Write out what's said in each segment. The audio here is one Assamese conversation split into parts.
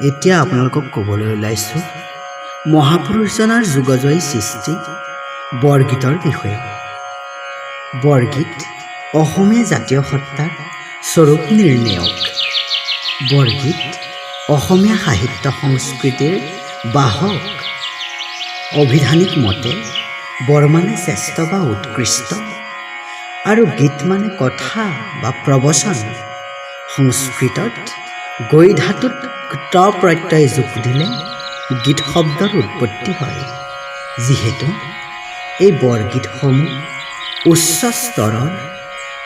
এতিয়া আপোনালোকক ক'বলৈ ওলাইছোঁ মহাপুৰুষজনাৰ যুগজয়ী সৃষ্টি বৰগীতৰ বিষয়ে। বৰগীত অসমীয়া জাতীয় সত্তাৰ স্বৰূপ নিৰ্ণায়ক। বৰগীত অসমীয়া সাহিত্য সংস্কৃতিৰ বাহক। অভিধানিক মতে বৰ মানে শ্ৰেষ্ঠ বা উৎকৃষ্ট, আৰু গীত মানে কথা বা প্ৰবচন। সংস্কৃতত গৈ ধাতুত ত প্ৰত্যয় যোগ দিলে গীত শব্দৰ উৎপত্তি হয়। যিহেতু এই বৰগীতসমূহ উচ্চ স্তৰৰ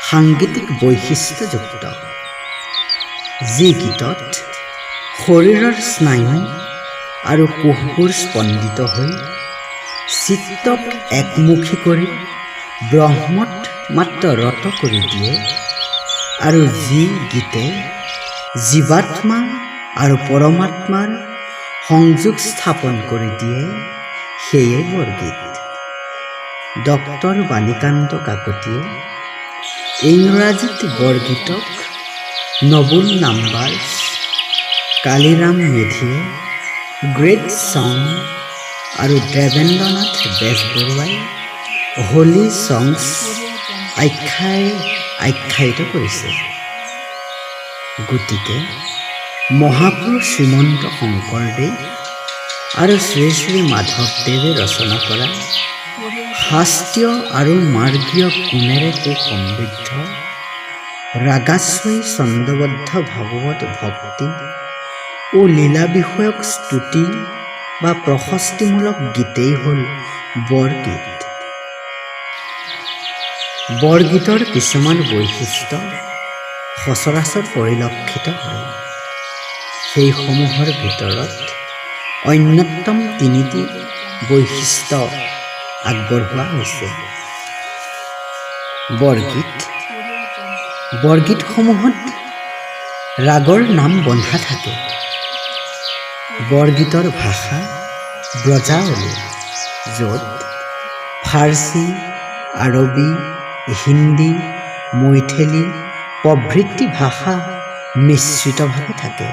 সাংগীতিক বৈশিষ্ট্যযুক্ত, যি গীতত শৰীৰৰ স্নায়ু আৰু কোষবোৰ স্পন্দিত হৈ চিত্তক একমুখী কৰি ব্ৰহ্মত মাত্ৰ ৰত কৰি দিয়ে, আৰু যি গীতে জীৱাত্মা আৰু পৰমাত্মাৰ সংযোগ স্থাপন কৰি দিয়ে, সেয়ে বৰগীত। ডক্টৰ বাণীকান্ত কাকতিয়ে ইংৰাজীত বৰগীতক নবুল নাম্বাৰ্ছ, কালিৰাম মেধিয়ে গ্ৰেট ছং আৰু দেৱেন্দ্ৰনাথ বেজবৰুৱাই হোলী ছংছ আখ্যায়িত কৰিছে। গতিকে মহাপুৰুষ শ্ৰীমন্ত শংকৰদেৱ আৰু শ্ৰী শ্ৰী মাধৱদেৱে ৰচনা কৰা শাস্ত্ৰীয় আৰু মাৰ্গীয় গুণেৰে সুসমৃদ্ধ ৰাগাশ্ৰয়ী ছন্দবদ্ধ ভাগৱত ভক্তি ও লীলা বিষয়ক স্তুতি বা প্ৰশস্তিমূলক গীতেই হ'ল বৰগীত। বৰগীতৰ কিছুমান বৈশিষ্ট্য সচৰাচৰ পৰিলক্ষিত হয়। সেইসমূহৰ ভিতৰত অন্যতম তিনিটি বৈশিষ্ট্য আগবঢ়োৱা হৈছে। বৰগীতসমূহত ৰাগৰ নাম বন্ধা থাকে। বৰগীতৰ ভাষা ব্ৰজাৱলী, য'ত ফাৰ্চী, আৰবী, হিন্দী, মৈথিলী প্ৰভৃতি ভাষা মিশ্ৰিতভাৱে থাকে।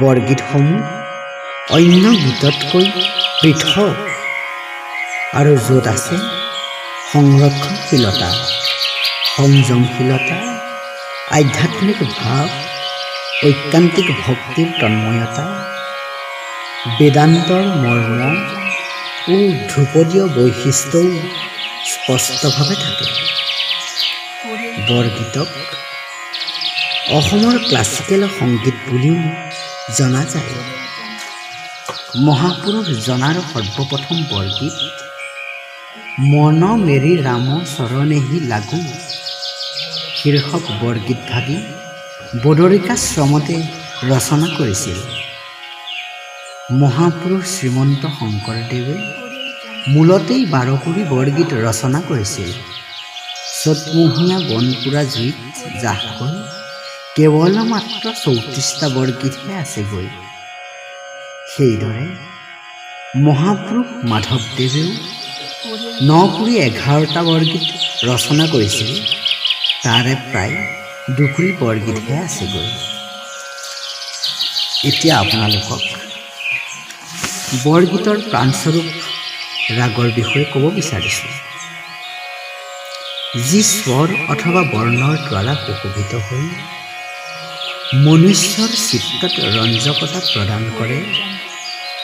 বৰগীতসমূহ অন্য গীততকৈ পৃথক, আৰু য'ত আছে সংৰক্ষণশীলতা, সংযমশীলতা, আধ্যাত্মিক ভাৱ, ঐকান্তিক ভক্তিৰ তন্ময়তা, বেদান্তৰ মৰ্ম ও ধ্ৰুপদীয় বৈশিষ্ট্যও স্পষ্টভাৱে থাকে। বৰগীতক অসমৰ ক্লাছিকেল সংগীত বুলিও জনা যায়। মহাপুৰুষ জনাৰ সৰ্বপ্ৰথম বৰগীত মন মেৰি ৰাম চৰণেহি লাগো শীৰ্ষক বৰগীতভাগি বদৰিকাশ্ৰমতে ৰচনা কৰিছিল। মহাপুৰুষ শ্ৰীমন্ত শংকৰদেৱে মূলতেই 12কুৰি বৰগীত ৰচনা কৰিছিল। চ'তমহীয়া বনপুৰা জুইত জাহ গৈ কেৱল মাত্ৰ 34টা বৰগীতহে আছেগৈ। সেইদৰে মহাপুৰুষ মাধৱদেৱেও 9কুৰি 11টা বৰগীত ৰচনা কৰিছিল। তাৰে প্ৰায় 2কুৰি বৰগীতহে আছেগৈ। এতিয়া আপোনালোকক বৰগীতৰ প্ৰাণস্বৰূপ ৰাগৰ বিষয়ে ক'ব বিচাৰিছোঁ, যি স্বৰ অথবা বৰ্ণৰ দ্বাৰা সুশোভিত হৈ মনুষ্যৰ চিত্তত ৰঞ্জকতা প্ৰদান কৰে,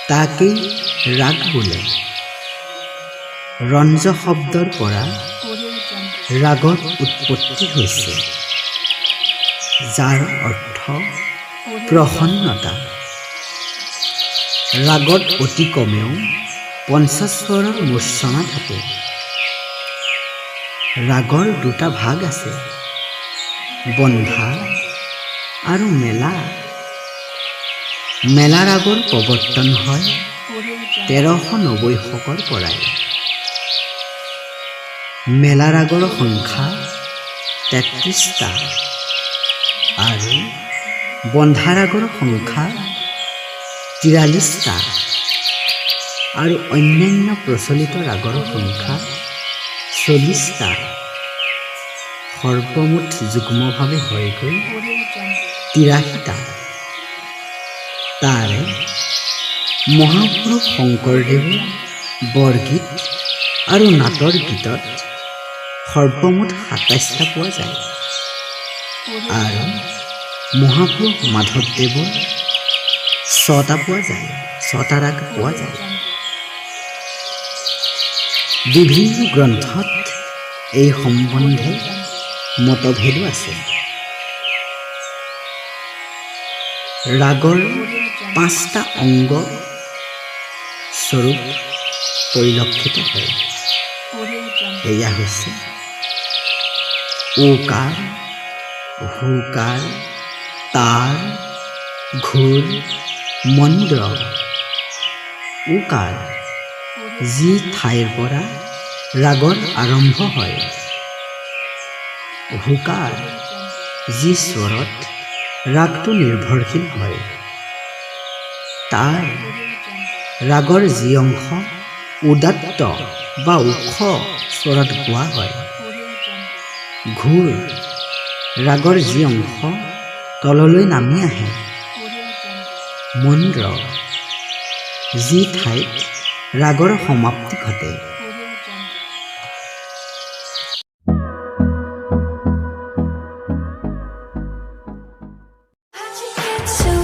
তাকেই ৰাগ বোলে। ৰঞ্জ শব্দৰ পৰা ৰাগৰ উৎপত্তি হৈছে, যাৰ অৰ্থ প্ৰসন্নতা। ৰাগত অতি কমেও 50 স্বৰৰ মূৰ্ছনা থাকে। ৰাগৰ দুটা ভাগ আছে, বন্ধা আৰু মেলা। মেলা ৰাগৰ প্ৰৱৰ্তন হয় 1390 শকৰ পৰাই। মেলা ৰাগৰ সংখ্যা 33টা আৰু বন্ধা ৰাগৰ সংখ্যা 43টা, আৰু অন্যান্য প্ৰচলিত ৰাগৰ সংখ্যা 40টা। সৰ্বমুঠ যুগ্মভাৱে হয়গৈ 83টা। তাৰে মহাপুৰুষ শংকৰদেৱে বৰগীত আৰু নাটৰ গীতত সৰ্বমুঠ ২৭টা পোৱা যায় আৰু মহাপুৰুষ মাধৱদেৱৰ ৬টা পোৱা যায়, ৬টা ৰাগ পোৱা যায়। বিভিন্ন গ্ৰন্থত এই সম্বন্ধে মতভেদো আছে। ৰাগৰ ৫টা অংগ স্বৰূপ পৰিলক্ষিত হয়। এয়া হৈছে ওকাৰ, হুকাৰ, তাৰ, ঘোৰ, মন্দ্ৰ। ওকাৰ যি ঠাইৰ পৰা ৰাগৰ আৰম্ভ হয়, হুকাৰ যি স্বৰত ৰাগটো নিৰ্ভৰশীল হয়, তাৰ ৰাগৰ যি অংশ উদাত্ত বা ওখ স্বৰত গোৱা হয়, ঘোৰ ৰাগৰ যি অংশ তললৈ নামি আহে, মন্দ্ৰ যি ঠাইত ৰাগৰ সমাপ্তি ঘটে। So